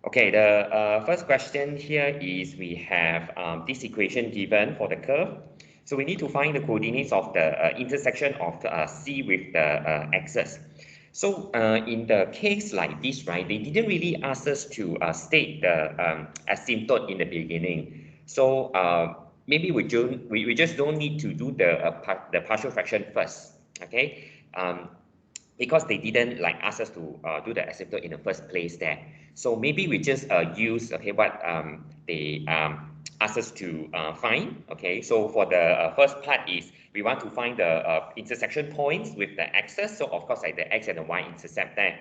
Okay, the first question here is we have this equation given for the curve. So we need to find the coordinates of the intersection of C with the axis. So in the case like this, right, they didn't really ask us to state the asymptote in the beginning. So maybe we just don't need to do the partial fraction first, okay? Because they didn't like ask us to do the asymptote in the first place there. So maybe we just use what they asked us to find. Okay, so for the first part is we want to find the intersection points with the axis. So of course, like the x and the y intercept there.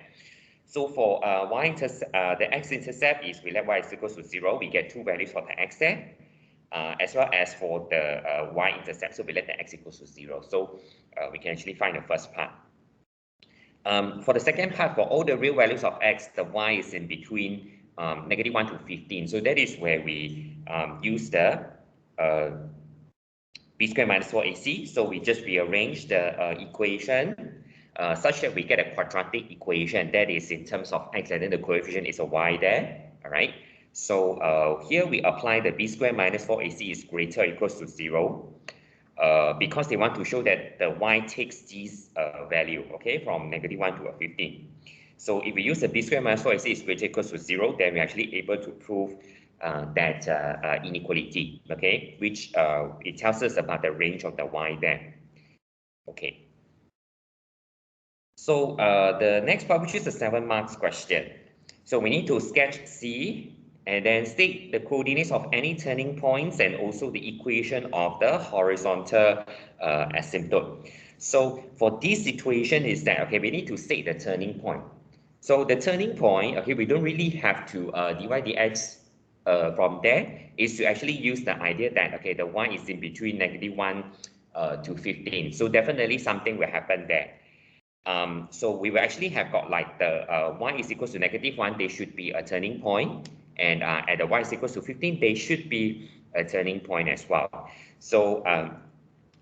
So for the x-intercept is we let y is equals to 0. We get two values for the x there. As well as for the y-intercept, so we let the x equals to 0. So we can actually find the first part. For the second part, for all the real values of x, the y is in between -1 to 15. So that is where we use the b squared minus 4ac. So we just rearrange the equation such that we get a quadratic equation that is in terms of x, and then the coefficient is a y there. All right. So here we apply the b squared minus 4ac is greater or equals to 0. Because they want to show that the y takes this value, okay, from -1 to 15. So if we use the b squared minus 4ac is greater or equals to 0, then we're actually able to prove that inequality, okay, which it tells us about the range of the y there. Okay. So the next part, which is the 7 marks question. So we need to sketch C and then state the coordinates of any turning points and also the equation of the horizontal asymptote. So for this situation is that, okay, we need to state the turning point. So the turning point, okay, we don't really have to divide the x from there, is to actually use the idea that, okay, the y is in between -1 to 15. So definitely something will happen there. So we will actually have got like the y is equals to -1, they should be a turning point. And at the y is equals to 15, they should be a turning point as well. So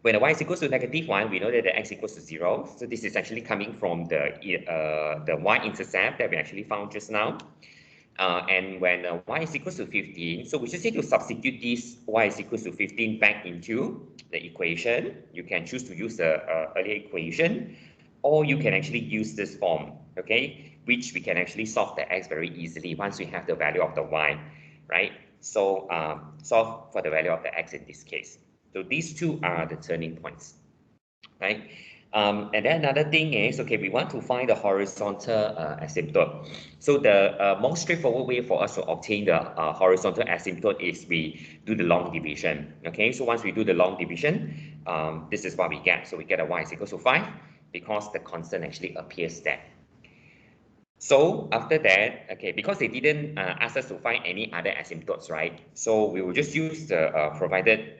when the y is equals to -1, we know that the x equals to 0. So this is actually coming from the y-intercept that we actually found just now. And when y is equals to 15, so we just need to substitute this y is equals to 15 back into the equation. You can choose to use the earlier equation, or you can actually use this form, okay, which we can actually solve the x very easily once we have the value of the y, right? So solve for the value of the x in this case. So these two are the turning points, right? And then another thing is, okay, we want to find the horizontal asymptote. So the most straightforward way for us to obtain the horizontal asymptote is we do the long division, okay? So once we do the long division, this is what we get. So we get a y is equals to 5 because the constant actually appears there. So after that, okay, because they didn't ask us to find any other asymptotes, right? So we will just use the provided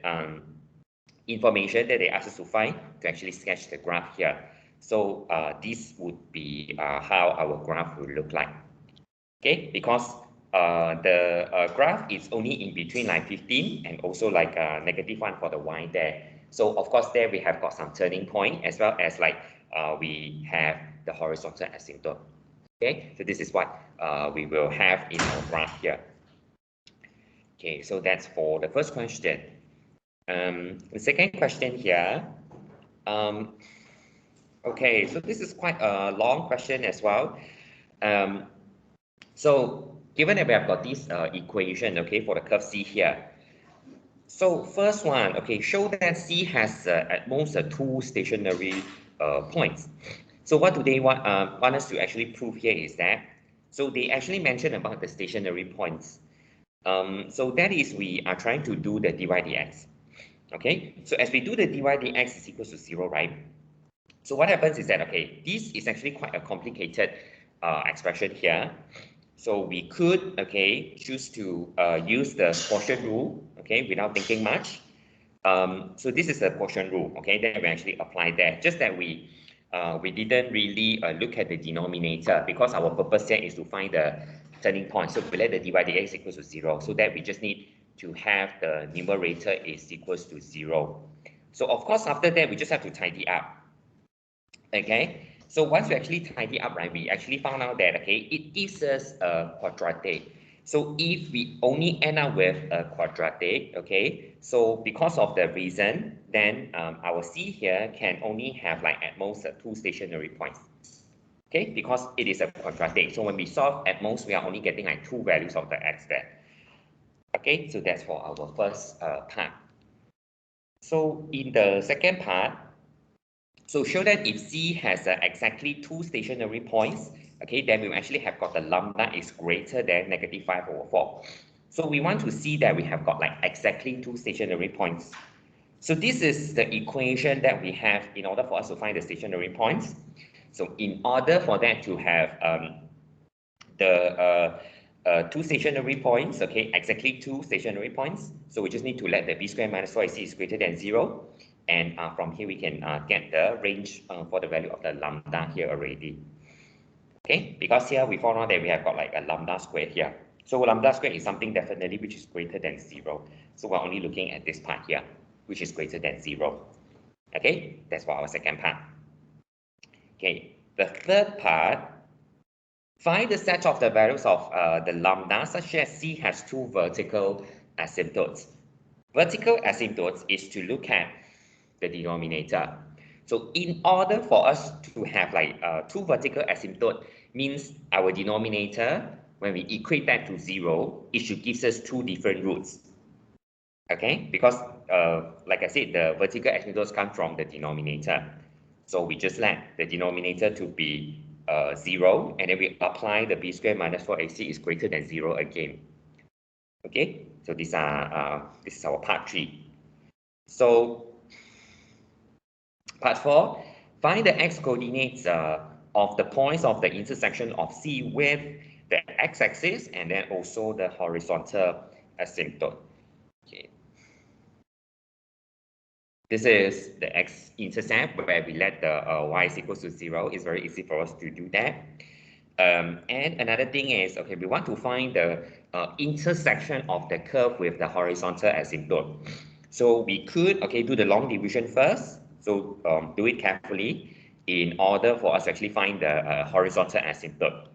information that they asked us to find to actually sketch the graph here. So this would be how our graph will look like. Okay, because the graph is only in between like 15 and also like -1 for the y there. So of course there we have got some turning point as well as like we have the horizontal asymptote. Okay, so this is what we will have in our graph here. Okay, so that's for the first question. The second question here. Okay, so this is quite a long question as well. So given that we have got this equation, okay, for the curve C here. So first one, okay, show that C has at most 2 stationary points. So what do they want us to actually prove here is that, so they actually mentioned about the stationary points. So that is we are trying to do the dy dx. Okay, so as we do the dy dx is equals to 0, right? So what happens is that, okay, this is actually quite a complicated expression here. So we could, okay, choose to use the quotient rule, okay, without thinking much. So this is the quotient rule, okay, that we actually apply there. Just that we didn't really look at the denominator because our purpose here is to find the turning point. So we let the dy dx equals to 0. So that we just need to have the numerator is equals to 0. So of course, after that, we just have to tidy up. Okay, so once we actually tidy up, right, we actually found out that, okay, it gives us a quadratic. So if we only end up with a quadratic, okay, so because of the reason, then our C here can only have like at most 2 stationary points. Okay, because it is a quadratic. So when we solve, at most we are only getting like 2 values of the x there. Okay, so that's for our first part. So in the second part, so show that if C has exactly 2 stationary points, okay, then we actually have got the lambda is greater than -5/4. So we want to see that we have got like exactly 2 stationary points. So this is the equation that we have in order for us to find the stationary points. So in order for that to have the 2 stationary points, okay, exactly 2 stationary points. So we just need to let the b squared minus 4ac is greater than 0. And from here, we can get the range for the value of the lambda here already. Okay, because here we found out that we have got like a lambda squared here. So lambda squared is something definitely which is greater than 0. So we're only looking at this part here, which is greater than 0. Okay, that's for our second part. Okay, the third part, find the set of the values of the lambda such as C has 2 vertical asymptotes. Vertical asymptotes is to look at the denominator. So in order for us to have like 2 vertical asymptote means our denominator, when we equate that to 0, it should give us 2 different roots. Okay, because like I said, the vertical asymptotes come from the denominator. So we just let the denominator to be 0, and then we apply the b squared minus 4ac is greater than 0 again. Okay, so this is our part 3. So part 4, find the x coordinates of the points of the intersection of C with the x-axis and then also the horizontal asymptote. Okay. This is the x-intercept where we let the y is equals to 0. It's very easy for us to do that. And another thing is, okay, we want to find the intersection of the curve with the horizontal asymptote. So we could, okay, do the long division first. So do it carefully in order for us to actually find the horizontal asymptote.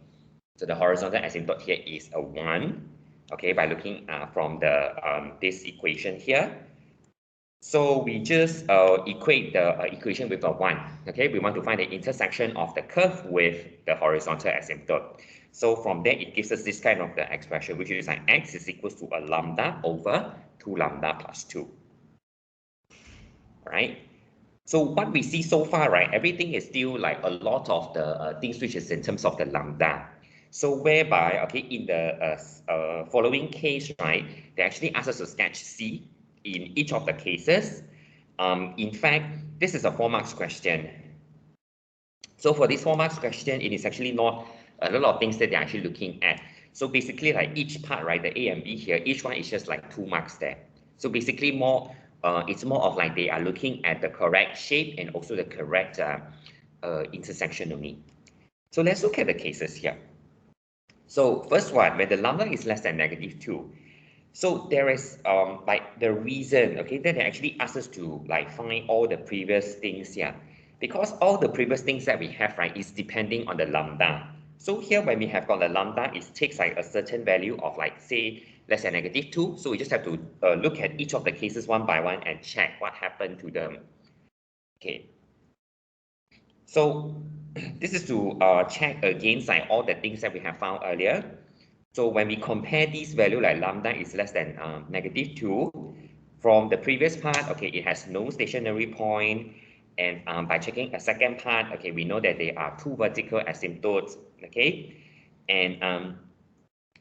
So the horizontal asymptote here is a 1, okay, by looking from the this equation here. So we just equate the equation with a 1. Okay, we want to find the intersection of the curve with the horizontal asymptote. So from there, it gives us this kind of the expression, which is like x is equals to a lambda over 2 lambda plus 2. Right? So what we see so far, right, everything is still like a lot of the things which is in terms of the lambda. So whereby, okay, in the following case, right, they actually ask us to sketch C in each of the cases. In fact, this is a 4 marks question. So for this 4 marks question, it is actually not a lot of things that they're actually looking at. So basically, like each part, right, the A and B here, each one is just like 2 marks there. So basically, it's more of like they are looking at the correct shape and also the correct intersection only. So let's look at the cases here. So first one, when the lambda is less than -2. So there is like the reason, okay, that they actually ask us to like find all the previous things here. Because all the previous things that we have, right, is depending on the lambda. So here when we have got the lambda, it takes like a certain value of like say less than -2. So we just have to look at each of the cases one by one and check what happened to them. Okay. So this is to check against like all the things that we have found earlier. So when we compare this value like lambda is less than -2, from the previous part, okay, it has no stationary point. And by checking a second part, okay, we know that there are 2 vertical asymptotes, okay? And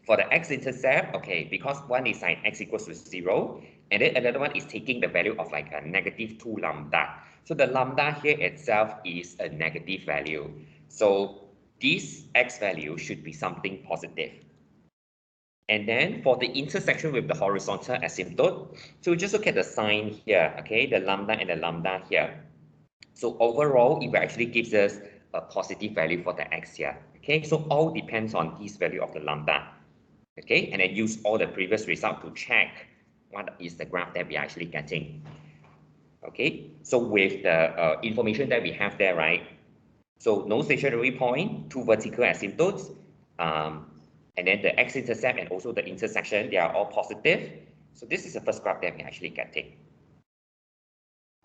for the x-intercept, okay, because one is like x equals to 0, and then another one is taking the value of like a -2 lambda. So the lambda here itself is a negative value. So this x value should be something positive. And then for the intersection with the horizontal asymptote, so just look at the sign here, okay, the lambda and the lambda here. So overall, it actually gives us a positive value for the x here, okay? So all depends on this value of the lambda, okay? And then use all the previous result to check what is the graph that we are actually getting, okay? So with the information that we have there, right? So no stationary point, 2 vertical asymptotes, and then the x-intercept and also the intersection, they are all positive. So this is the first graph that we actually getting.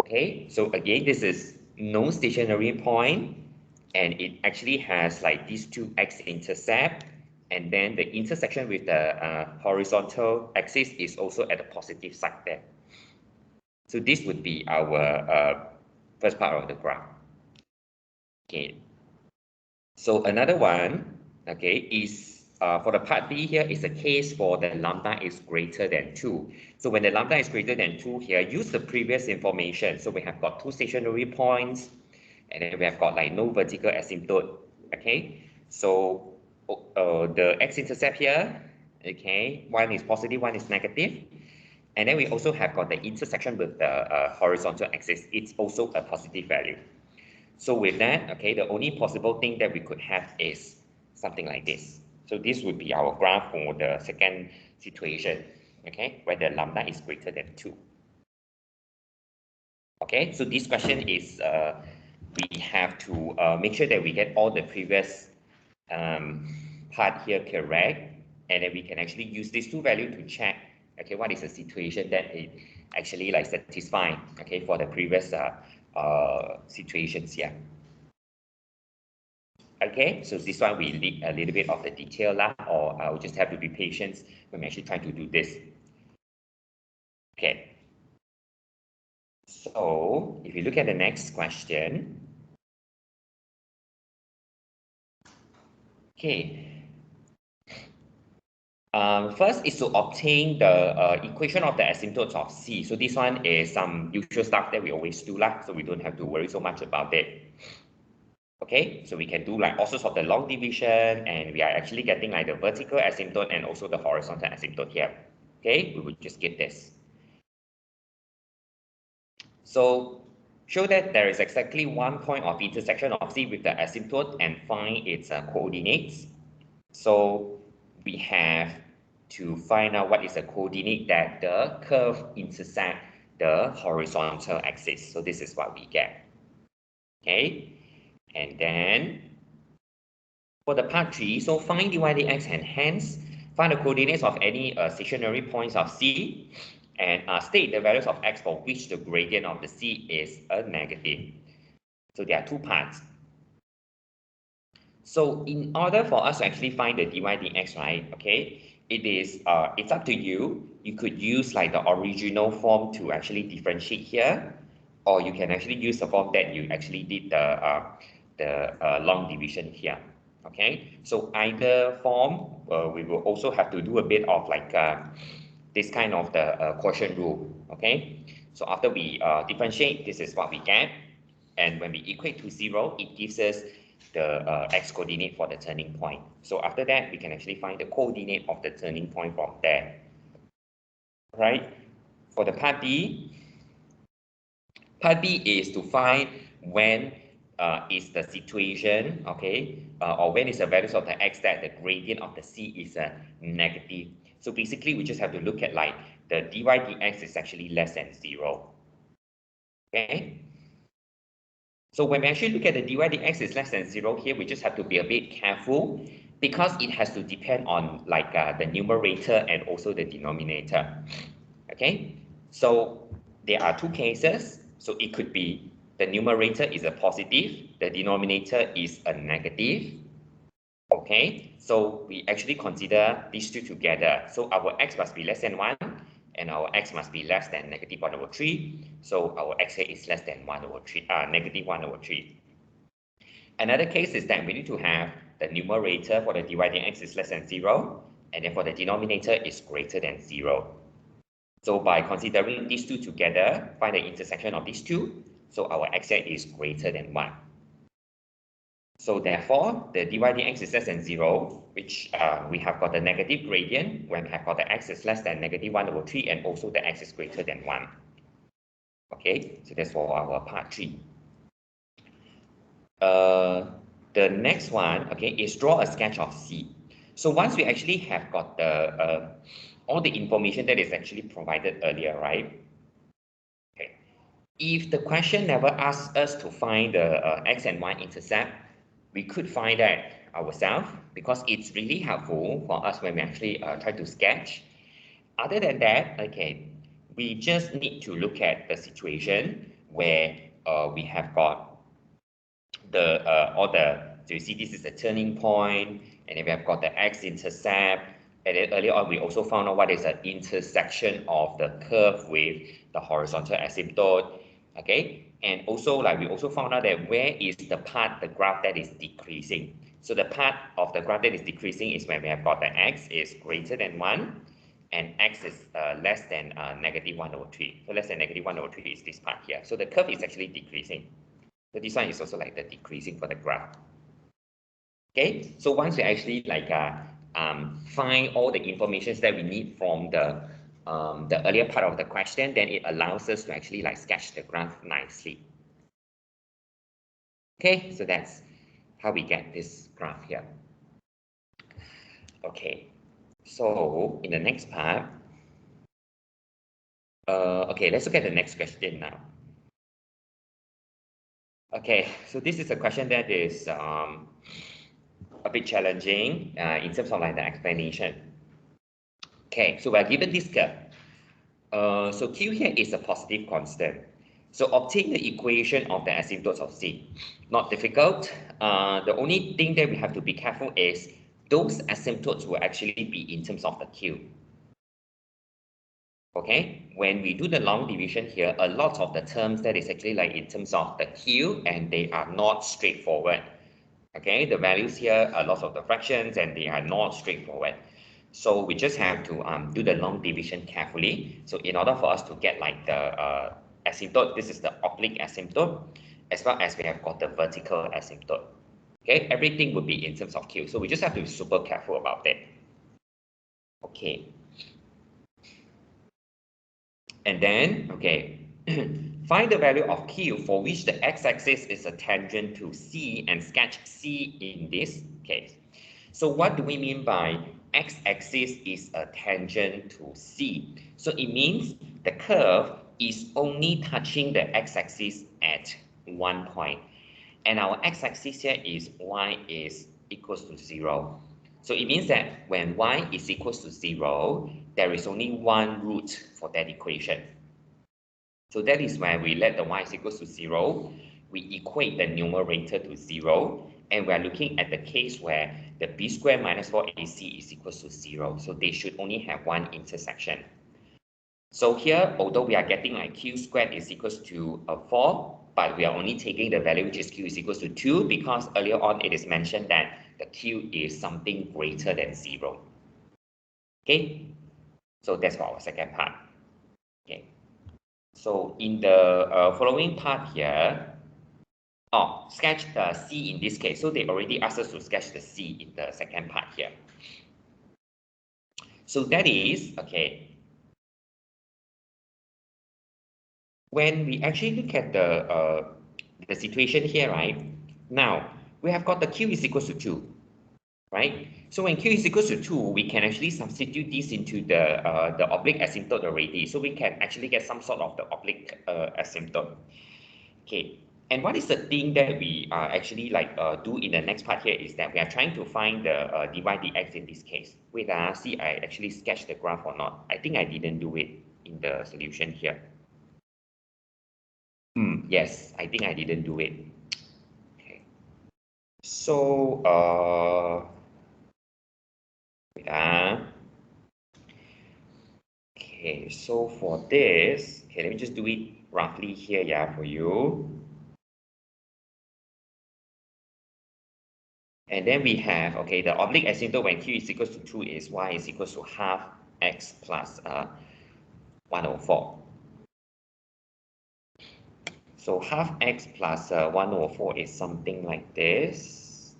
Okay, so again, this is no stationary point, and it actually has like these two x-intercept, and then the intersection with the horizontal axis is also at the positive side there. So this would be our first part of the graph. Okay, so another one, okay, is for the part B here is a case for the lambda is greater than 2. So when the lambda is greater than 2 here, use the previous information. So we have got two stationary points, and then we have got like no vertical asymptote. Okay, so the x-intercept here, okay, one is positive, one is negative. And then we also have got the intersection with the horizontal axis. It's also a positive value. So with that, okay, the only possible thing that we could have is something like this. So this would be our graph for the second situation, okay, where the lambda is greater than 2. Okay, so this question is, we have to make sure that we get all the previous part here correct, and then we can actually use these two values to check, okay, what is the situation that it actually like satisfying, okay, for the previous situations here. Okay, so this one we need a little bit of the detail lah, or I'll just have to be patient when we're actually trying to do this. Okay, so if you look at the next question, okay. First is to obtain the equation of the asymptotes of C. So this one is some usual stuff that we always do lah, so we don't have to worry so much about it. Okay, so we can do like all sorts of the long division, and we are actually getting like the vertical asymptote and also the horizontal asymptote here. Okay, we will just get this. So show that there is exactly one point of intersection of C with the asymptote and find its coordinates. So we have to find out what is the coordinate that the curve intersect the horizontal axis. So this is what we get. Okay, and then for the part 3, so find dy dx and hence find the coordinates of any stationary points of C and state the values of x for which the gradient of the C is a negative. So there are two parts. So in order for us to actually find the dy dx, right, okay, it's up to you. You could use like the original form to actually differentiate here, or you can actually use the form that you actually did the long division here. Okay, so either form, we will also have to do a bit of like this kind of the quotient rule. Okay, so after we differentiate, this is what we get, and when we equate to 0, it gives us the x coordinate for the turning point. So after that, we can actually find the coordinate of the turning point from there. Right? For the part B is to find when is the situation, okay, or when is the values of the x that the gradient of the C is a negative. So basically, we just have to look at like the dy dx is actually less than 0. Okay. So when we actually look at the dy dx is less than 0 here, we just have to be a bit careful because it has to depend on like the numerator and also the denominator. Okay, so there are two cases. So it could be the numerator is a positive, the denominator is a negative. Okay, so we actually consider these two together. So our x must be less than 1 and our x must be less than negative 1/3. So our x here is less than 1/3, negative 1/3. Another case is that we need to have the numerator for the dy dx is less than 0, and then for the denominator is greater than 0. So by considering these two together, find the intersection of these two. So our x here is greater than 1. So therefore, the dy dx is less than 0, which we have got the negative gradient when we have got the x is less than negative 1/3 and also the x is greater than 1. Okay, so that's for our part 3. The next one, okay, is draw a sketch of C. So once we actually have got the all the information that is actually provided earlier, right? Okay. If the question never asks us to find the x and y intercept, we could find that ourselves because it's really helpful for us when we actually try to sketch. Other than that, okay, we just need to look at the situation where we have got so you see this is the turning point, and then we have got the x-intercept, and then earlier on we also found out what is the intersection of the curve with the horizontal asymptote, okay, and also like we also found out that where is the part the graph that is decreasing. So the part of the graph that is decreasing is when we have got the x is greater than 1 and x is less than -1/3. So less than -1/3 is this part here. So the curve is actually decreasing. So this one is also like the decreasing for the graph. Okay, so once we actually like find all the information that we need from the earlier part of the question, then it allows us to actually like sketch the graph nicely. Okay, so that's how we get this graph here. Okay, so in the next part, okay, let's look at the next question now. Okay, so this is a question that is a bit challenging in terms of like the explanation. Okay, so we're given this curve. So Q here is a positive constant. So obtain the equation of the asymptotes of C. Not difficult. The only thing that we have to be careful is those asymptotes will actually be in terms of the Q. Okay, when we do the long division here, a lot of the terms that is actually like in terms of the Q, and they are not straightforward. Okay, the values here are lots of the fractions and they are not straightforward. So we just have to do the long division carefully. So in order for us to get like the asymptote, this is the oblique asymptote, as well as we have got the vertical asymptote. Okay, everything would be in terms of Q. So we just have to be super careful about that. Okay. And then, okay, find the value of Q for which the x-axis is a tangent to C and sketch C in this case. So what do we mean by x-axis is a tangent to C? So it means the curve is only touching the x-axis at one point. And our x-axis here is y is equals to 0. So it means that when y is equals to 0, there is only one root for that equation. So that is when we let the y is equals to 0, we equate the numerator to 0, and we are looking at the case where the b squared minus 4ac is equals to 0. So they should only have one intersection. So here, although we are getting like q squared is equals to 4, but we are only taking the value which is q is equals to 2 because earlier on it is mentioned that the q is something greater than 0. Okay, so that's for our second part. Okay, so in the following part here, sketch the C in this case. So they already asked us to sketch the C in the second part here. So that is, okay, when we actually look at the situation here, right? Now, we have got the Q is equals to 2, right? So when Q is equals to 2, we can actually substitute this into the oblique asymptote already. So we can actually get some sort of the oblique asymptote. Okay, and what is the thing that we actually like do in the next part here is that we are trying to find the dy dx in this case. Wait, see, I actually sketched the graph or not. I think I didn't do it in the solution here. Yes, I think I didn't do it. Okay. So, wait, okay, so for this, okay, let me just do it roughly here, yeah, for you. And then we have, okay, the oblique asymptote when q is equals to 2 is y is equals to half x plus 1/4. So half x plus 1/4 is something like this.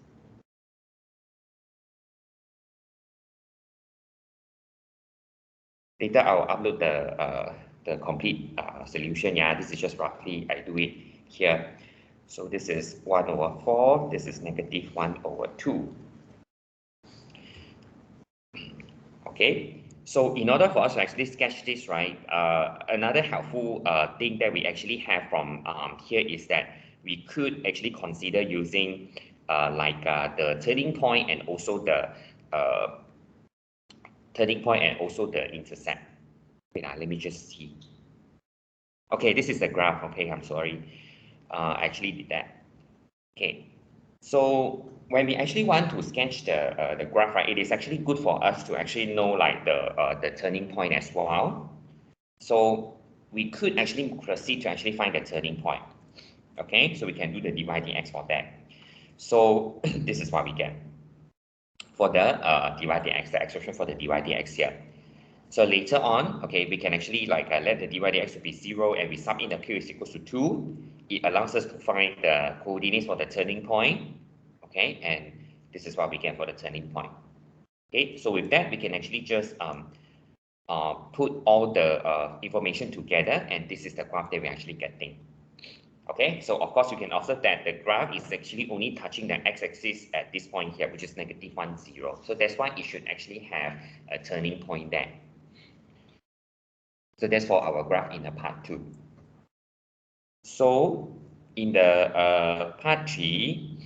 Later I'll upload the complete solution. Yeah, this is just roughly, I do it here. So this is 1/4, this is negative 1/2. Okay, so in order for us to actually sketch this, right, another helpful thing that we actually have from here is that we could actually consider using the turning point and also the intercept. Wait, let me just see. Okay, this is the graph. Okay, I'm sorry. I actually did that. Okay, so when we actually want to sketch the graph, right, it is actually good for us to actually know like the turning point as well. So we could actually proceed to actually find the turning point. Okay, so we can do the dy dx for that. So this is what we get for the dy dx, the expression for the dy dx here. So later on, okay, we can actually like let the dy dx to be 0 and we sum in the q is equals to 2. It allows us to find the coordinates for the turning point, okay, and this is what we get for the turning point. Okay, so with that, we can actually just put all the information together, and this is the graph that we're actually getting. Okay, so of course you can observe that the graph is actually only touching the x-axis at this point here, which is -1, 0. So that's why it should actually have a turning point there. So that's for our graph in the part 2. So in the part 3,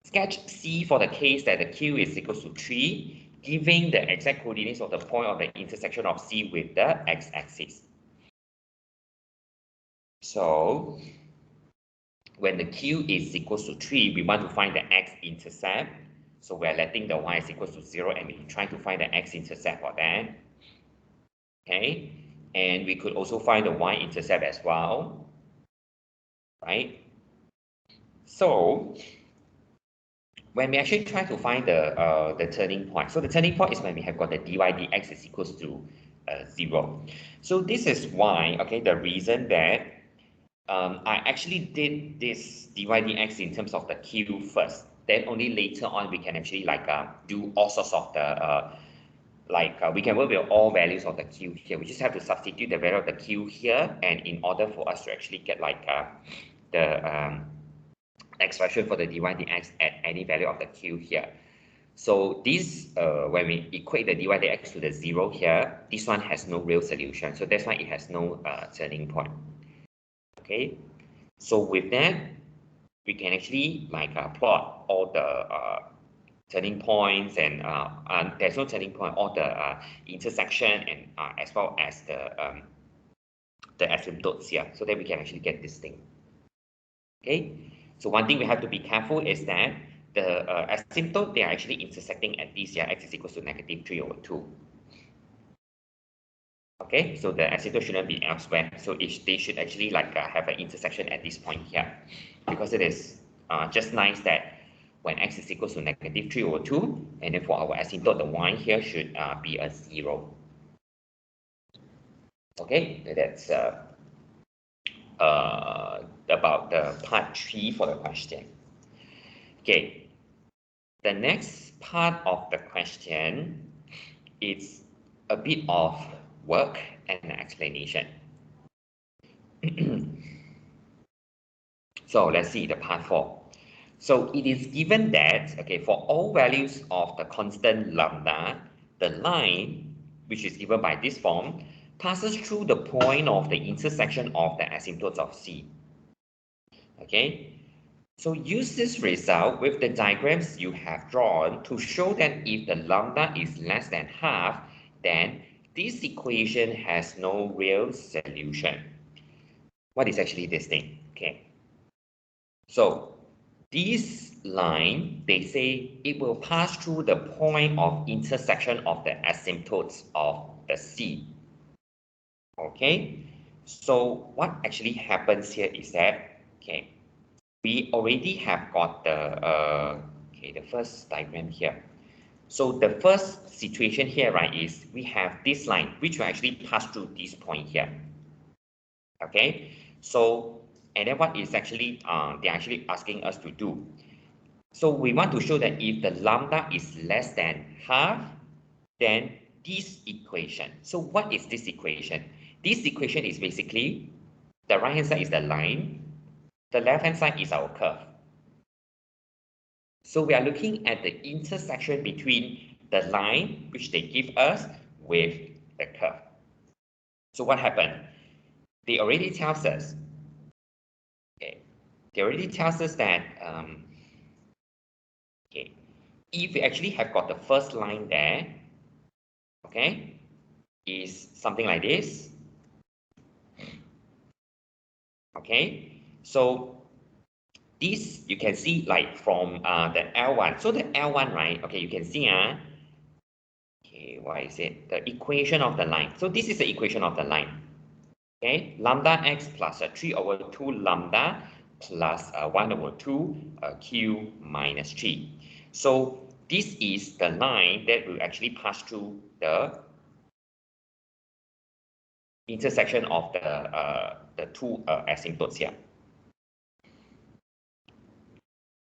sketch C for the case that the Q is equals to 3, giving the exact coordinates of the point of the intersection of C with the x-axis. So when the Q is equals to 3, we want to find the x-intercept. So we're letting the y is equals to 0 and we try to find the x-intercept for that. Okay, and we could also find the y-intercept as well, right? So when we actually try to find the turning point, so the turning point is when we have got the dy dx is equals to 0. So this is why, okay, the reason that I actually did this dy dx in terms of the q first. Then only later on we can actually like do all sorts of the we can work with all values of the q here. We just have to substitute the value of the q here, and in order for us to actually get like the expression for the dy dx at any value of the q here. So this, when we equate the dy dx to the 0 here, this one has no real solution. So that's why it has no turning point. Okay, so with that, we can actually like plot all the turning points, and there's no turning point, all the intersection, and as well as the asymptotes here, so that we can actually get this thing. Okay, so one thing we have to be careful is that the asymptote, they are actually intersecting at this here, x is equals to -3/2. Okay, so the asymptote shouldn't be elsewhere. So they should actually like have an intersection at this point here, because it is just nice that when x is equals to -3/2, and then for our asymptote, the y here should be a 0. Okay, that's about the part 3 for the question. Okay, the next part of the question is a bit of work and explanation. So let's see the part 4. So it is given that, okay, for all values of the constant lambda, the line, which is given by this form, passes through the point of the intersection of the asymptotes of C. Okay, so use this result with the diagrams you have drawn to show that if the lambda is less than half, then this equation has no real solution. What is actually this thing? Okay, so this line, they say it will pass through the point of intersection of the asymptotes of the C. Okay, so what actually happens here is that, okay, we already have got the first diagram here. So the first situation here, right, is we have this line which will actually pass through this point here. Okay, so and then what is actually they're actually asking us to do. So we want to show that if the lambda is less than half, then this equation. So what is this equation? This equation is basically the right hand side is the line, the left hand side is our curve. So we are looking at the intersection between the line which they give us with the curve. So what happened? They already tells us, okay, they already tells us that if we actually have got the first line there, okay, is something like this. Okay, so this you can see like from the L1. So the L1, right? Okay, you can see okay, what is it? The equation of the line. So this is the equation of the line. Okay, lambda x plus 3 over 2 lambda plus 1 over 2 q minus 3. So this is the line that will actually pass through the intersection of the two asymptotes here.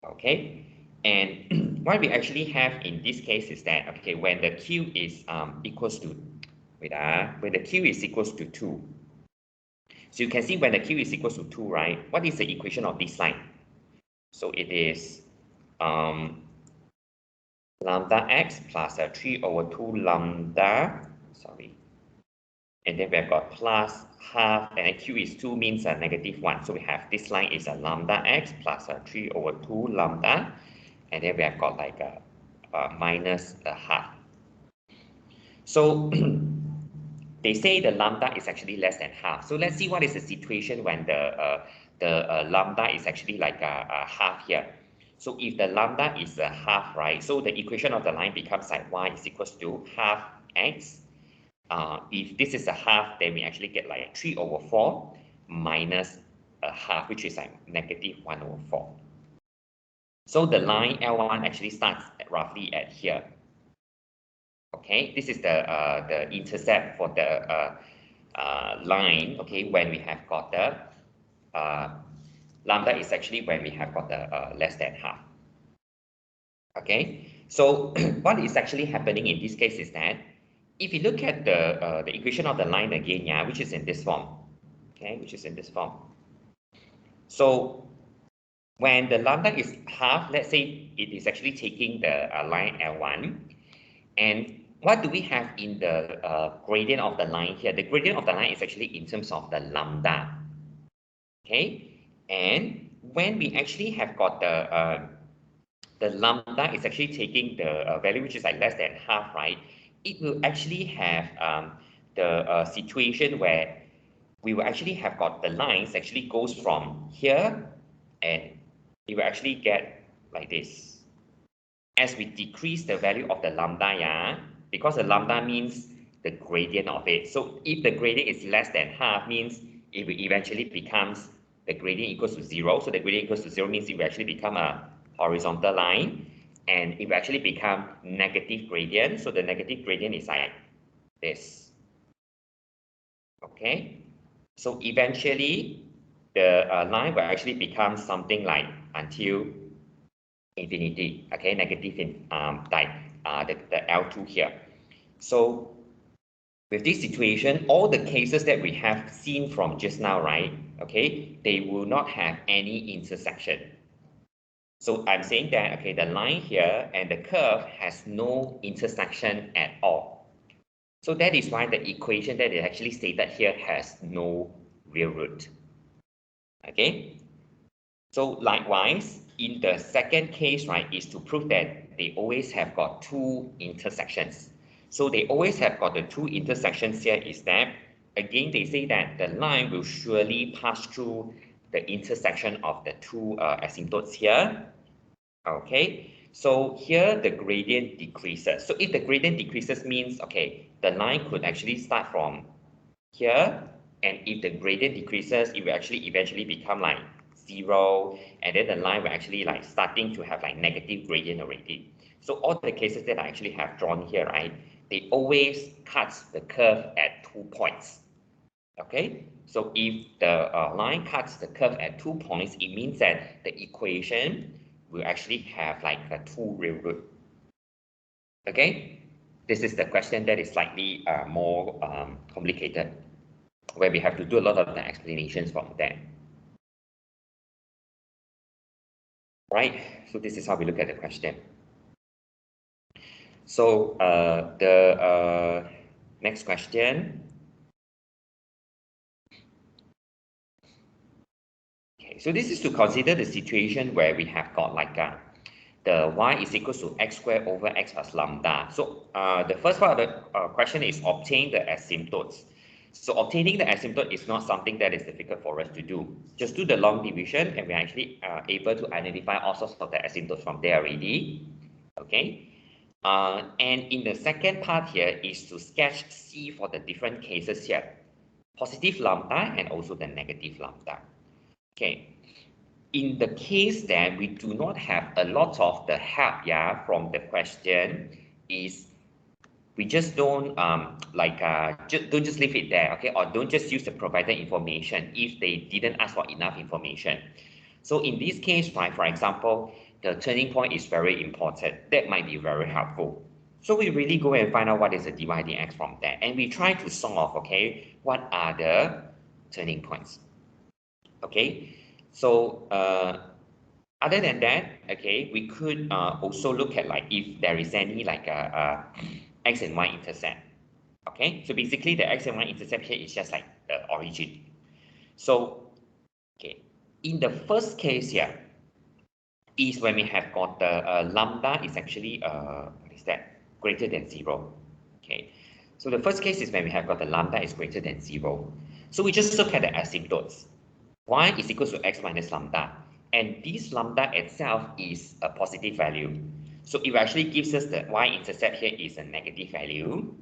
Okay, and what we actually have in this case is that, okay, when the q is equals to, when the q is equals to 2, so you can see when the q is equals to 2, right, what is the equation of this line? So it is lambda x plus 3 over 2 lambda, sorry, and then we've got plus half, and q is 2 means a negative 1. So we have this line is a lambda x plus 3 over 2 lambda, and then we have got like a minus a half. So they say the lambda is actually less than half. So let's see what is the situation when the lambda is actually like a half here. So if the lambda is a half, right? So the equation of the line becomes like y is equals to half x. If this is a half, then we actually get like 3 over 4 minus a half, which is like negative 1 over 4. So the line L1 actually starts roughly at here. Okay, this is the intercept for the line. Okay, when we have got the lambda is actually when we have got the less than half. Okay, so what is actually happening in this case is that if you look at the equation of the line again, yeah, which is in this form, okay, which is in this form. So when the lambda is half, let's say it is actually taking the line L1, and what do we have in the gradient of the line here? The gradient of the line is actually in terms of the lambda. Okay, and when we actually have got the lambda is actually taking the value which is like less than half, right? It will actually have the situation where we will actually have got the lines actually goes from here, and it will actually get like this. As we decrease the value of the lambda, yeah, because the lambda means the gradient of it. So if the gradient is less than half, means it will eventually becomes the gradient equals to 0. So the gradient equals to 0 means it will actually become a horizontal line, and it will actually become negative gradient. So the negative gradient is like this. Okay, so eventually the line will actually become something like until infinity. Okay, negative in like the L2 here. So with this situation, all the cases that we have seen from just now, right? Okay, they will not have any intersection. So I'm saying that, okay, the line here and the curve has no intersection at all. So that is why the equation that is actually stated here has no real root. Okay. So likewise, in the second case, right, is to prove that they always have got two intersections. So they always have got the two intersections here is that, again, they say that the line will surely pass through the intersection of the two asymptotes here. Okay, so here the gradient decreases. So if the gradient decreases means, okay, the line could actually start from here, and if the gradient decreases, it will actually eventually become like 0, and then the line will actually like starting to have like negative gradient already. So all the cases that I actually have drawn here, right, they always cut the curve at 2 points. Okay, so if the line cuts the curve at 2 points, it means that the equation will actually have like a 2 real root. Okay, this is the question that is slightly more complicated, where we have to do a lot of the explanations from there. Right, so this is how we look at the question. So the next question. Okay, so this is to consider the situation where we have got like the y is equals to x squared over x plus lambda. So the first part of the question is obtain the asymptotes. So obtaining the asymptote is not something that is difficult for us to do. Just do the long division and we're actually able to identify all sorts of the asymptotes from there already. Okay. And in the second part here is to sketch C for the different cases here. Positive lambda and also the negative lambda. Okay. In the case that we do not have a lot of the help from the question is we just don't don't just leave it there, okay, or don't just use the provided information if they didn't ask for enough information. So in this case, right, for example, the turning point is very important. That might be very helpful. So we really go and find out what is the dy dx from there, and we try to solve, okay, what are the turning points. Okay, so other than that, okay, we could also look at like if there is any like x and y intercept. Okay, so basically the x and y intercept here is just like the origin. So, okay, in the first case here is when we have got the lambda is actually what is that, greater than 0. Okay, so the first case is when we have got the lambda is greater than 0. So we just look at the asymptotes. Y is equal to x minus lambda, and this lambda itself is a positive value. So it actually gives us the y-intercept here is a negative value,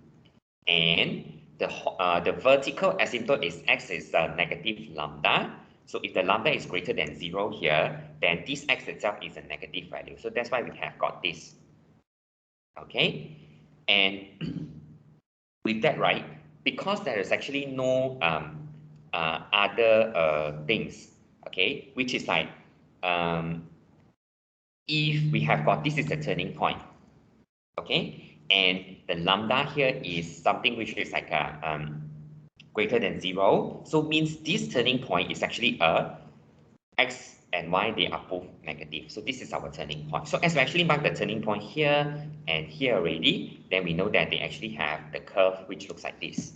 and the vertical asymptote is x is a negative lambda. So if the lambda is greater than 0 here, then this x itself is a negative value. So that's why we have got this. Okay, and with that, right, because there is actually no other things, okay, which is like if we have got this is a turning point, okay, and the lambda here is something which is like a greater than 0, so means this turning point is actually a x and y, they are both negative. So this is our turning point. So as we actually mark the turning point here and here already, then we know that they actually have the curve which looks like this.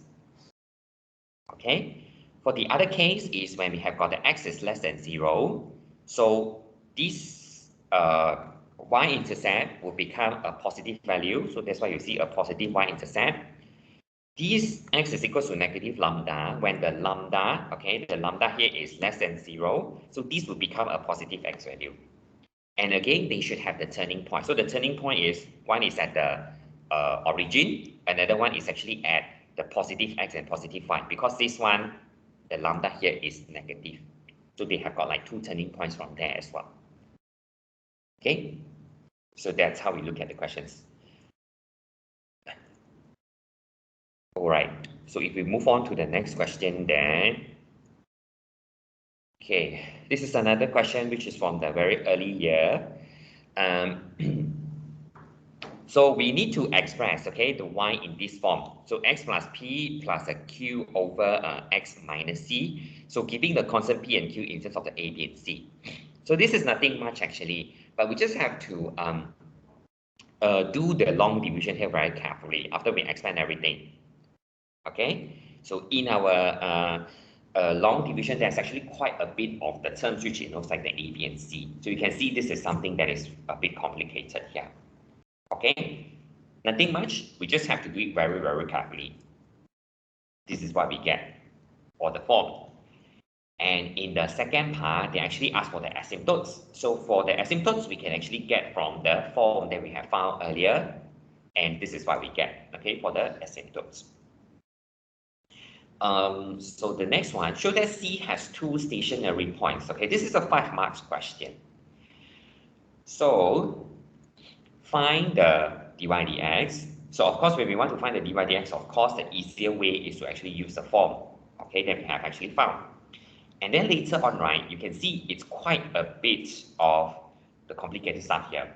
Okay, for the other case is when we have got the x is less than 0. So this y-intercept will become a positive value. So that's why you see a positive y-intercept. This x is equal to negative lambda when the lambda, okay, the lambda here is less than 0. So this will become a positive x value. And again, they should have the turning point. So the turning point is one is at the origin, another one is actually at the positive x and positive y, because this one, the lambda here is negative. So they have got like two turning points from there as well. Okay, so that's how we look at the questions. All right, so if we move on to the next question then. Okay, this is another question which is from the very early year. So we need to express, okay, the y in this form. So x plus p plus a q over x minus c. So giving the constant p and q in terms of the a, b, and c. So this is nothing much actually, but we just have to do the long division here very carefully after we expand everything. Okay, so in our long division, there's actually quite a bit of the terms which it looks like the a, b, and c. So you can see this is something that is a bit complicated here. Okay, nothing much. We just have to do it very, very carefully. This is what we get for the form. And in the second part, they actually ask for the asymptotes. So for the asymptotes, we can actually get from the form that we have found earlier. And this is what we get, okay, for the asymptotes. So the next one, show that C has two stationary points. Okay, this is a 5 marks question. So find the dy dx. So of course, when we want to find the dy dx, of course, the easier way is to actually use the form, okay, that we have actually found. And then later on, right, you can see it's quite a bit of the complicated stuff here.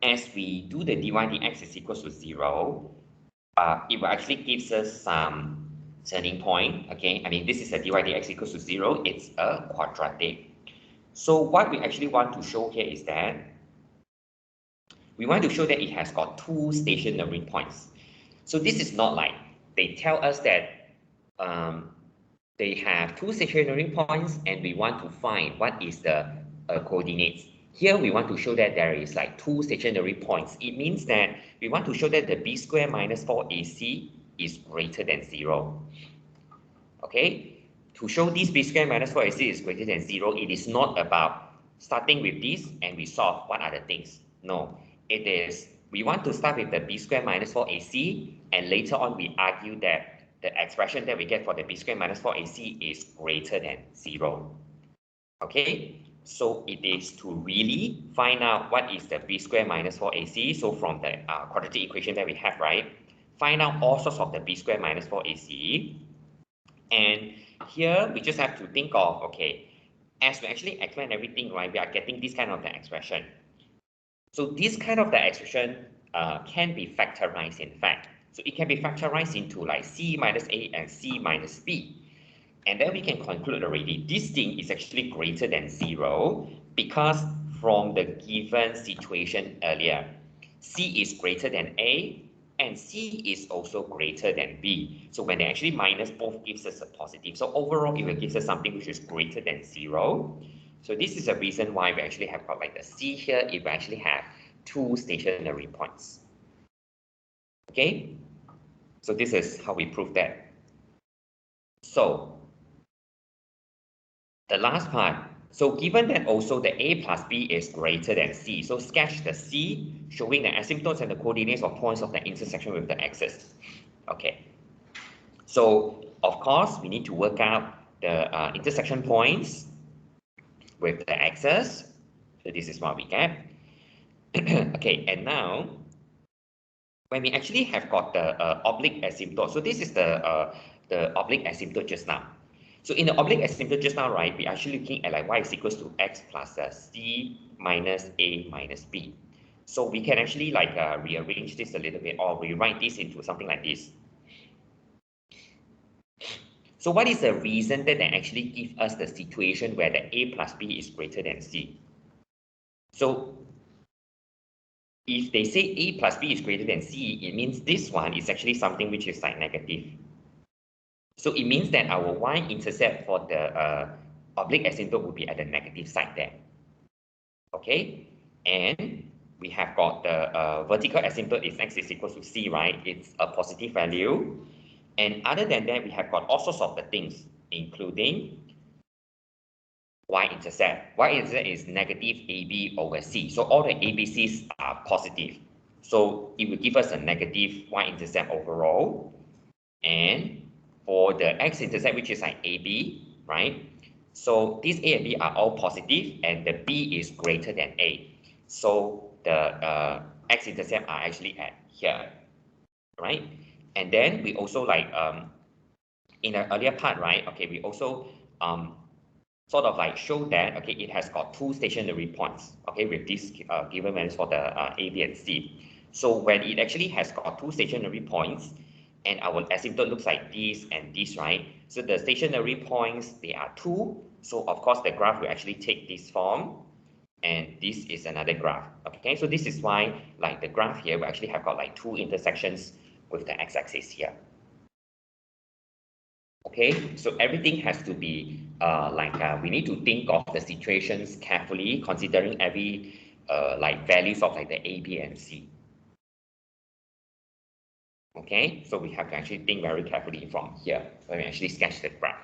As we do the dy dx is equals to 0, it will actually gives us some turning point, okay? I mean, this is a dy dx equals to 0. It's a quadratic. So what we actually want to show here is that we want to show that it has got two stationary points. So this is not like they tell us that they have two stationary points and we want to find what is the coordinates. Here we want to show that there is like two stationary points. It means that we want to show that the b squared minus 4ac is greater than 0. Okay, to show this b squared minus 4ac is greater than 0, it is not about starting with this and we solve what are the things. No, it is we want to start with the b squared minus 4ac and later on we argue that the expression that we get for the b squared minus 4ac is greater than 0. Okay, so it is to really find out what is the b squared minus 4ac. So from the quadratic equation that we have, right, find out all sorts of the b squared minus 4ac. And here we just have to think of, okay, as we actually explain everything, right, we are getting this kind of the expression. So this kind of the expression can be factorized, in fact. So it can be factorized into like c minus a and c minus b. And then we can conclude already, this thing is actually greater than 0 because from the given situation earlier, c is greater than a and c is also greater than b. So when they actually minus, both gives us a positive. So overall, it will give us something which is greater than 0. So this is a reason why we actually have got like the c here, if we actually have two stationary points. Okay, so this is how we prove that. So the last part, so given that also the a plus b is greater than c, so sketch the c showing the asymptotes and the coordinates of points of the intersection with the axis. Okay, so of course we need to work out the intersection points with the axis. So this is what we get. Okay, and now when we actually have got the oblique asymptote, so this is the oblique asymptote just now. So in the oblique asymptote just now, right, we're actually looking at like y is equals to x plus c minus a minus b. So we can actually like rearrange this a little bit or rewrite this into something like this. So what is the reason that they actually give us the situation where the a plus b is greater than c? So if they say a plus b is greater than c, it means this one is actually something which is like negative. So it means that our y-intercept for the oblique asymptote will be at the negative side there. Okay, and we have got the vertical asymptote is x is equal to c, right? It's a positive value. And other than that, we have got all sorts of the things, including y-intercept. Y-intercept is negative AB over C. So all the ABCs are positive. So it will give us a negative y-intercept overall. And for the x-intercept, which is like AB, right? So these A and B are all positive, and the B is greater than A. So the x-intercept are actually at here, right? And then we also like in the earlier part, right? Okay, we also sort of like show that okay, it has got two stationary points. Okay, with this given values for the A, B, and C. So when it actually has got two stationary points, and our asymptote looks like this and this, right? So the stationary points, they are two. So of course, the graph will actually take this form, and this is another graph. Okay, so this is why like the graph here, we actually have got like two intersections with the x-axis here. Okay, so everything has to be we need to think of the situations carefully, considering every like values of like the A, B, and C. Okay, so we have to actually think very carefully from here when we actually sketch the graph.